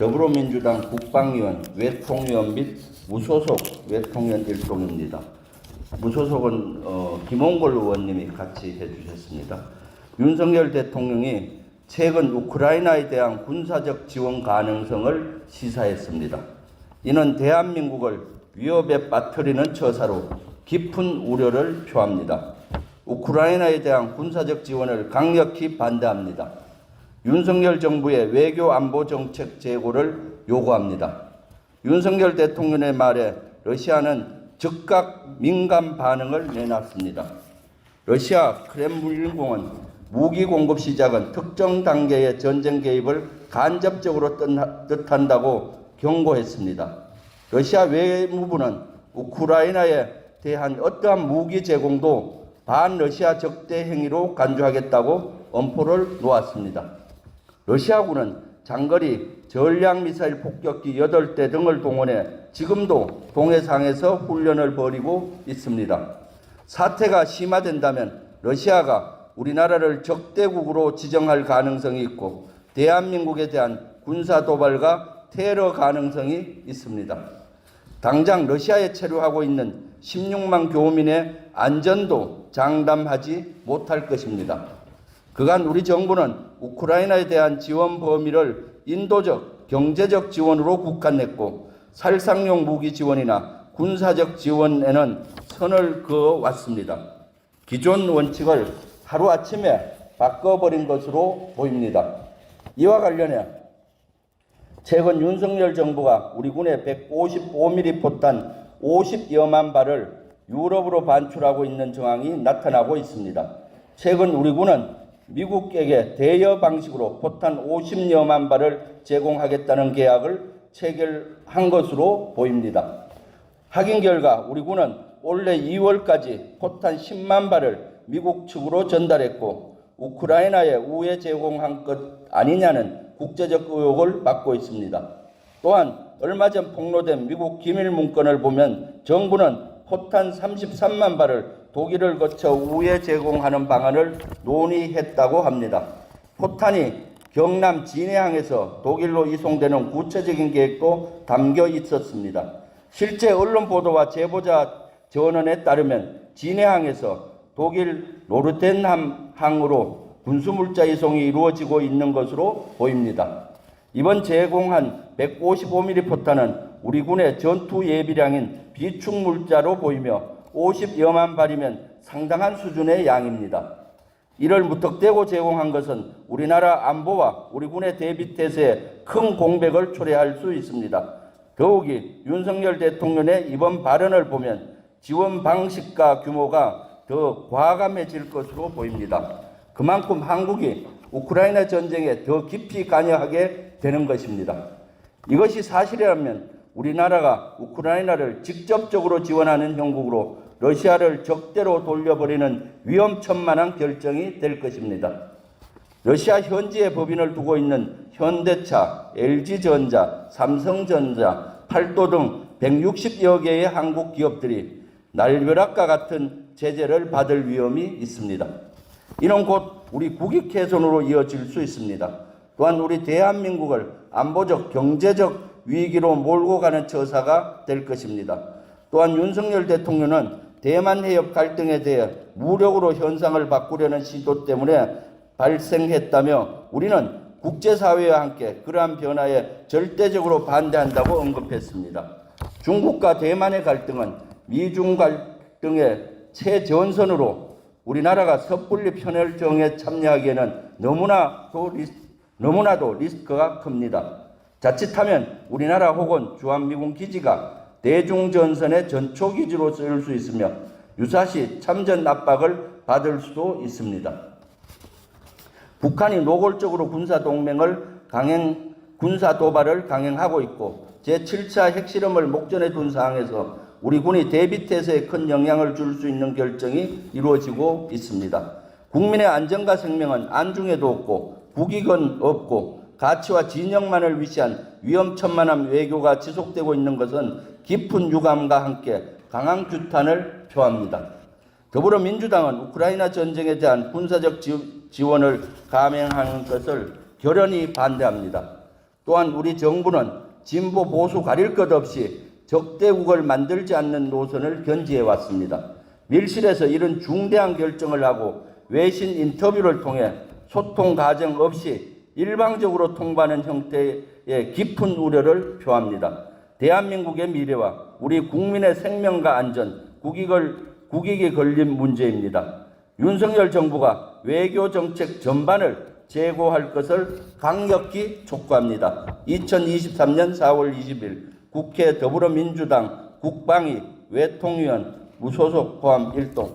더불어민주당 국방위원, 외통위원 및 무소속 외통위원 일동입니다. 무소속은 김홍걸 의원님이 같이 해주셨습니다. 윤석열 대통령이 최근 우크라이나에 대한 군사적 지원 가능성을 시사했습니다. 이는 대한민국을 위협에 빠뜨리는 처사로 깊은 우려를 표합니다. 우크라이나에 대한 군사적 지원을 강력히 반대합니다. 윤석열 정부의 외교 안보 정책 재고를 요구합니다. 윤석열 대통령의 말에 러시아는 즉각 민감 반응을 내놨습니다. 러시아 크렘린궁은 무기 공급 시작은 특정 단계의 전쟁 개입을 간접적으로 뜻한다고 경고했습니다. 러시아 외무부는 우크라이나에 대한 어떠한 무기 제공도 반러시아 적대 행위로 간주하겠다고 엄포를 놓았습니다. 러시아군은 장거리 전략미사일 폭격기 8대 등을 동원해 지금도 동해상에서 훈련을 벌이고 있습니다. 사태가 심화된다면 러시아가 우리나라를 적대국으로 지정할 가능성이 있고 대한민국에 대한 군사 도발과 테러 가능성이 있습니다. 당장 러시아에 체류하고 있는 16만 교민의 안전도 장담하지 못할 것입니다. 그간 우리 정부는 우크라이나에 대한 지원 범위를 인도적, 경제적 지원으로 국한했고 살상용 무기 지원이나 군사적 지원에는 선을 그어왔습니다. 기존 원칙을 하루아침에 바꿔버린 것으로 보입니다. 이와 관련해 최근 윤석열 정부가 우리 군의 155mm 포탄 50여만 발을 유럽으로 반출하고 있는 정황이 나타나고 있습니다. 최근 우리 군은 미국에게 대여 방식으로 포탄 50여만 발을 제공하겠다는 계약을 체결한 것으로 보입니다. 확인 결과 우리 군은 올해 2월까지 포탄 10만 발을 미국 측으로 전달했고 우크라이나에 우회 제공한 것 아니냐는 국제적 의혹을 받고 있습니다. 또한 얼마 전 폭로된 미국 기밀 문건을 보면 정부는 포탄 33만 발을 독일을 거쳐 우회 제공하는 방안을 논의했다고 합니다. 포탄이 경남 진해항에서 독일로 이송되는 구체적인 계획도 담겨 있었습니다. 실제 언론 보도와 제보자 전원에 따르면 진해항에서 독일 노르텐함항으로 군수물자 이송이 이루어지고 있는 것으로 보입니다. 이번 제공한 155mm 포탄은 우리 군의 전투 예비량인 비축물자로 보이며 50여만 발이면 상당한 수준의 양입니다. 이를 무턱대고 제공한 것은 우리나라 안보와 우리 군의 대비태세에 큰 공백을 초래할 수 있습니다. 더욱이 윤석열 대통령의 이번 발언을 보면 지원 방식과 규모가 더 과감해질 것으로 보입니다. 그만큼 한국이 우크라이나 전쟁에 더 깊이 관여하게 되는 것입니다. 이것이 사실이라면 우리나라가 우크라이나를 직접적으로 지원하는 형국으로 러시아를 적대로 돌려버리는 위험천만한 결정이 될 것입니다. 러시아 현지에 법인을 두고 있는 현대차, LG전자, 삼성전자, 팔도 등 160여 개의 한국 기업들이 날벼락과 같은 제재를 받을 위험이 있습니다. 이는 곧 우리 국익 훼손으로 이어질 수 있습니다. 또한 우리 대한민국을 안보적, 경제적 위기로 몰고 가는 처사가 될 것입니다. 또한 윤석열 대통령은 대만 해협 갈등에 대해 무력으로 현상을 바꾸려는 시도 때문에 발생했다며 우리는 국제사회와 함께 그러한 변화에 절대적으로 반대한다고 언급했습니다. 중국과 대만의 갈등은 미중 갈등의 최전선으로 우리나라가 섣불리 편협정에 참여하기에는 너무나도 리스크가 큽니다. 자칫하면 우리나라 혹은 주한미군 기지가 대중전선의 전초기지로 쓰일 수 있으며 유사시 참전 압박을 받을 수도 있습니다. 북한이 노골적으로 군사 도발을 강행하고 있고 제7차 핵실험을 목전에 둔 상황에서 우리 군이 대비태세에 큰 영향을 줄 수 있는 결정이 이루어지고 있습니다. 국민의 안전과 생명은 안중에도 없고 국익은 없고 가치와 진영만을 위시한 위험천만한 외교가 지속되고 있는 것은 깊은 유감과 함께 강한 규탄을 표합니다. 더불어민주당은 우크라이나 전쟁에 대한 군사적 지원을 감행하는 것을 결연히 반대합니다. 또한 우리 정부는 진보 보수 가릴 것 없이 적대국을 만들지 않는 노선을 견지해 왔습니다. 밀실에서 이런 중대한 결정을 하고 외신 인터뷰를 통해 소통 과정 없이 일방적으로 통과하는 형태의 깊은 우려를 표합니다. 대한민국의 미래와 우리 국민의 생명과 안전, 국익에 걸린 문제입니다. 윤석열 정부가 외교 정책 전반을 재고할 것을 강력히 촉구합니다. 2023년 4월 20일 국회 더불어민주당 국방위 외통위원 무소속 포함 1동